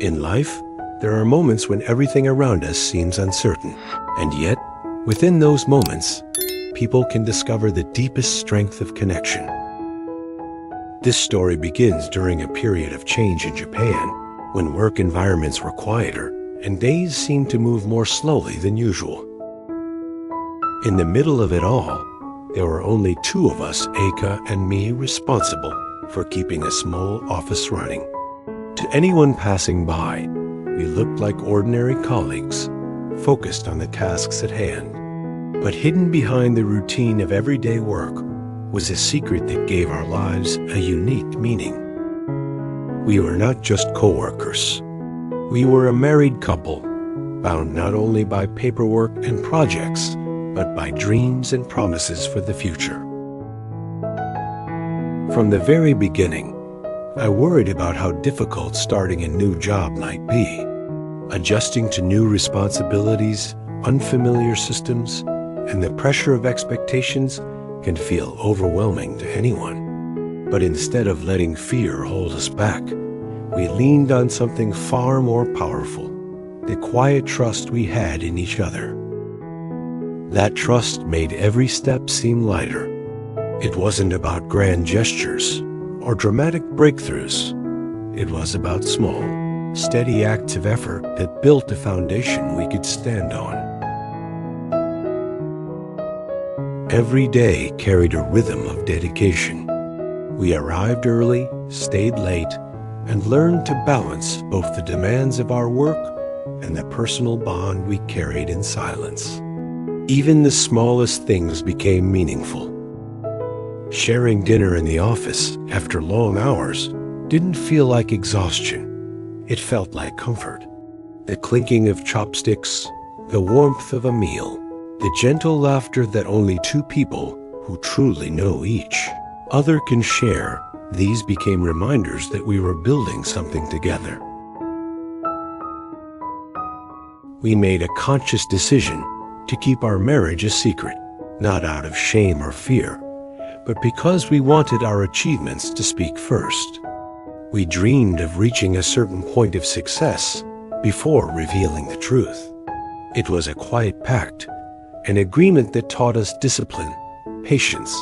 In life, there are moments when everything around us seems uncertain, and yet, within those moments, people can discover the deepest strength of connection. This story begins during a period of change in Japan, when work environments were quieter and days seemed to move more slowly than usual. In the middle of it all, there were only two of us, Aika and me, responsible for keeping a small office running. To anyone passing by, we looked like ordinary colleagues, focused on the tasks at hand. But hidden behind the routine of everyday work was a secret that gave our lives a unique meaning. We were not just co-workers. We were a married couple, bound not only by paperwork and projects, but by dreams and promises for the future. From the very beginning, I worried about how difficult starting a new job might be. Adjusting to new responsibilities, unfamiliar systems, and the pressure of expectations can feel overwhelming to anyone. But instead of letting fear hold us back, we leaned on something far more powerful, the quiet trust we had in each other. That trust made every step seem lighter. It wasn't about grand gestures or dramatic breakthroughs. It was about small, steady acts of effort that built a foundation we could stand on. Every day carried a rhythm of dedication. We arrived early, stayed late, and learned to balance both the demands of our work and the personal bond we carried in silence. Even the smallest things became meaningful. Sharing dinner in the office after long hours didn't feel like exhaustion. It felt like comfort. The clinking of chopsticks, the warmth of a meal, the gentle laughter that only two people who truly know each other can share, these became reminders that we were building something together. We made a conscious decision to keep our marriage a secret, not out of shame or fear, but because we wanted our achievements to speak first. We dreamed of reaching a certain point of success before revealing the truth. It was a quiet pact, an agreement that taught us discipline, patience,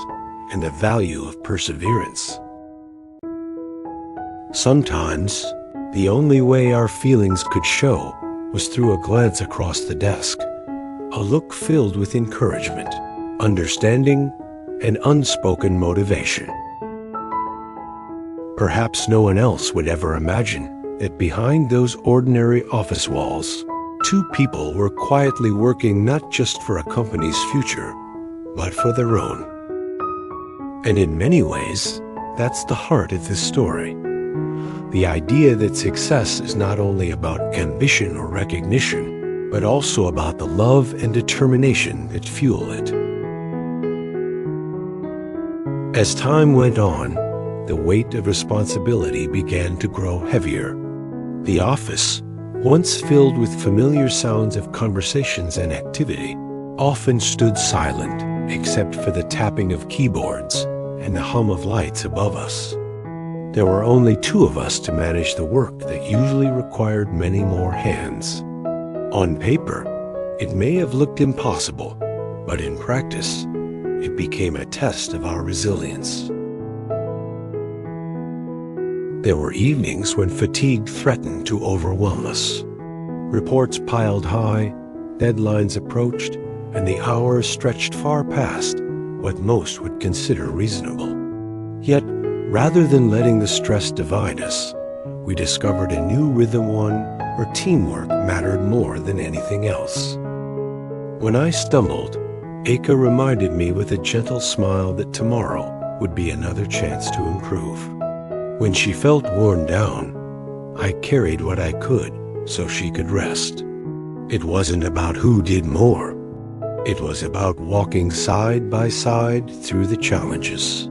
and the value of perseverance. Sometimes, the only way our feelings could show was through a glance across the desk, a look filled with encouragement, understanding, and unspoken motivation. Perhaps no one else would ever imagine that behind those ordinary office walls, two people were quietly working not just for a company's future, but for their own. And in many ways, that's the heart of this story. The idea that success is not only about ambition or recognition, but also about the love and determination that fuel it. As time went on, the weight of responsibility began to grow heavier. The office, once filled with familiar sounds of conversations and activity, often stood silent except for the tapping of keyboards and the hum of lights above us. There were only two of us to manage the work that usually required many more hands. On paper, it may have looked impossible, but in practice, it became a test of our resilience. There were evenings when fatigue threatened to overwhelm us. Reports piled high, deadlines approached, and the hours stretched far past what most would consider reasonable. Yet, rather than letting the stress divide us, we discovered a new rhythm, one where teamwork mattered more than anything else. When I stumbled, Aika reminded me with a gentle smile that tomorrow would be another chance to improve. When she felt worn down, I carried what I could so she could rest. It wasn't about who did more. It was about walking side by side through the challenges.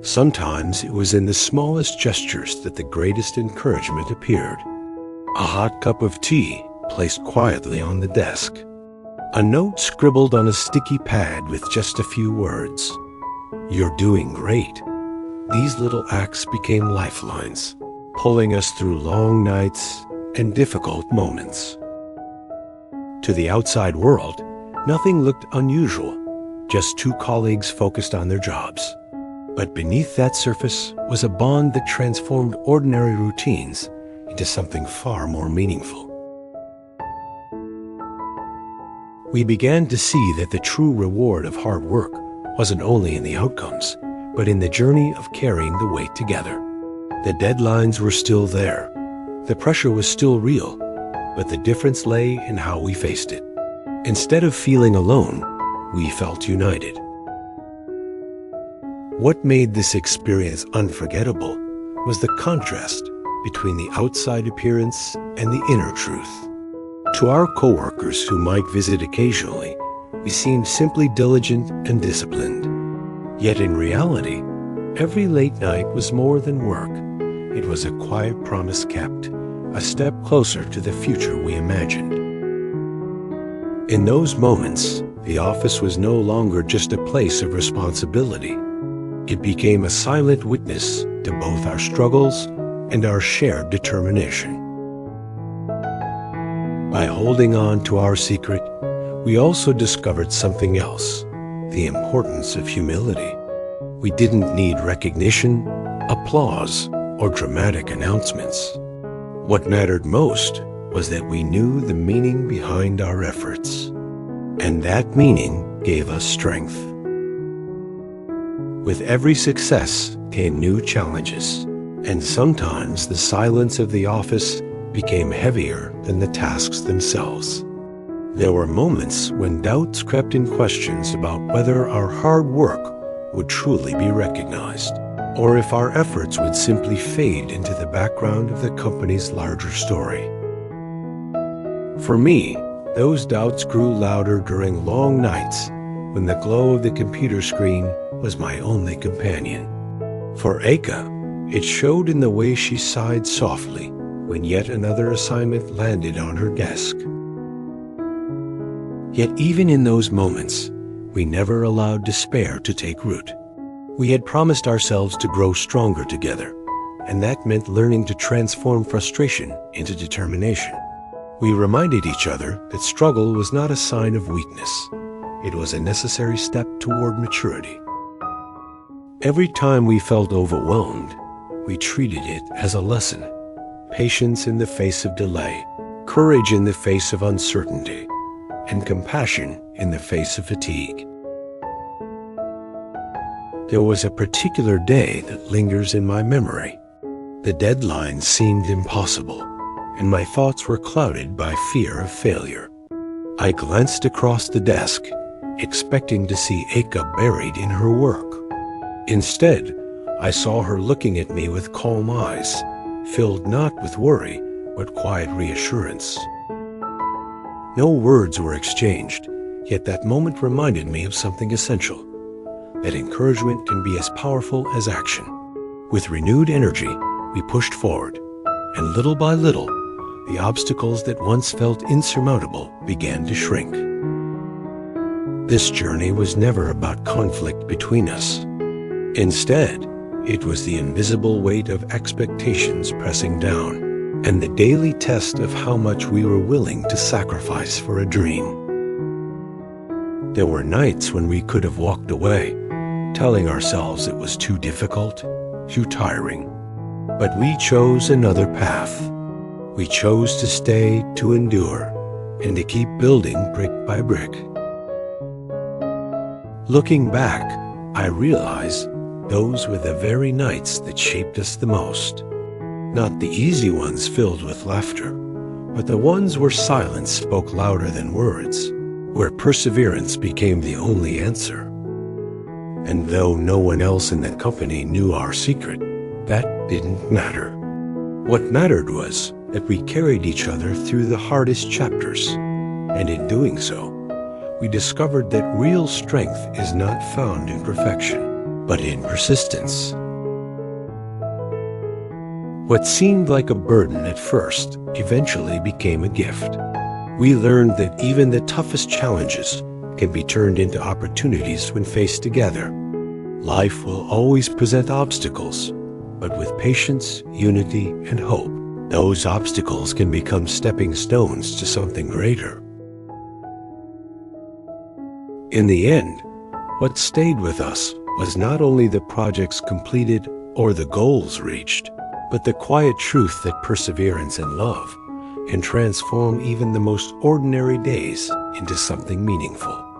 Sometimes it was in the smallest gestures that the greatest encouragement appeared. A hot cup of tea placed quietly on the desk. A note scribbled on a sticky pad with just a few words. "You're doing great." These little acts became lifelines, pulling us through long nights and difficult moments. To the outside world, nothing looked unusual, just two colleagues focused on their jobs. But beneath that surface was a bond that transformed ordinary routines into something far more meaningful. We began to see that the true reward of hard work wasn't only in the outcomes, but in the journey of carrying the weight together. The deadlines were still there. The pressure was still real, but the difference lay in how we faced it. Instead of feeling alone, we felt united. What made this experience unforgettable was the contrast between the outside appearance and the inner truth. To our coworkers who might visit occasionally, we seemed simply diligent and disciplined. Yet in reality, every late night was more than work. It was a quiet promise kept, a step closer to the future we imagined. In those moments, the office was no longer just a place of responsibility. It became a silent witness to both our struggles and our shared determination. By holding on to our secret, we also discovered something else, the importance of humility. We didn't need recognition, applause, or dramatic announcements. What mattered most was that we knew the meaning behind our efforts, and that meaning gave us strength. With every success came new challenges, and sometimes the silence of the office became heavier than the tasks themselves. There were moments when doubts crept in, questions about whether our hard work would truly be recognized, or if our efforts would simply fade into the background of the company's larger story. For me, those doubts grew louder during long nights when the glow of the computer screen was my only companion. For Aika, it showed in the way she sighed softly when yet another assignment landed on her desk. Yet even in those moments, we never allowed despair to take root. We had promised ourselves to grow stronger together, and that meant learning to transform frustration into determination. We reminded each other that struggle was not a sign of weakness. It was a necessary step toward maturity. Every time we felt overwhelmed, we treated it as a lesson. Patience in the face of delay, courage in the face of uncertainty, and compassion in the face of fatigue. There was a particular day that lingers in my memory. The deadline seemed impossible, and my thoughts were clouded by fear of failure. I glanced across the desk, expecting to see Aika buried in her work. Instead, I saw her looking at me with calm eyes, filled not with worry, but quiet reassurance. No words were exchanged, yet that moment reminded me of something essential, that encouragement can be as powerful as action. With renewed energy, we pushed forward, and little by little, the obstacles that once felt insurmountable began to shrink. This journey was never about conflict between us. Instead, it was the invisible weight of expectations pressing down, and the daily test of how much we were willing to sacrifice for a dream. There were nights when we could have walked away, telling ourselves it was too difficult, too tiring. But we chose another path. We chose to stay, to endure, and to keep building brick by brick. Looking back, I realize those were the very nights that shaped us the most. Not the easy ones filled with laughter, but the ones where silence spoke louder than words, where perseverance became the only answer. And though no one else in the company knew our secret, that didn't matter. What mattered was that we carried each other through the hardest chapters, and in doing so, we discovered that real strength is not found in perfection, but in persistence. What seemed like a burden at first eventually became a gift. We learned that even the toughest challenges can be turned into opportunities when faced together. Life will always present obstacles, But with patience, unity, and hope, those obstacles can become stepping stones to something greater. In the end, what stayed with us was not only the projects completed or the goals reached, but the quiet truth that perseverance and love can transform even the most ordinary days into something meaningful.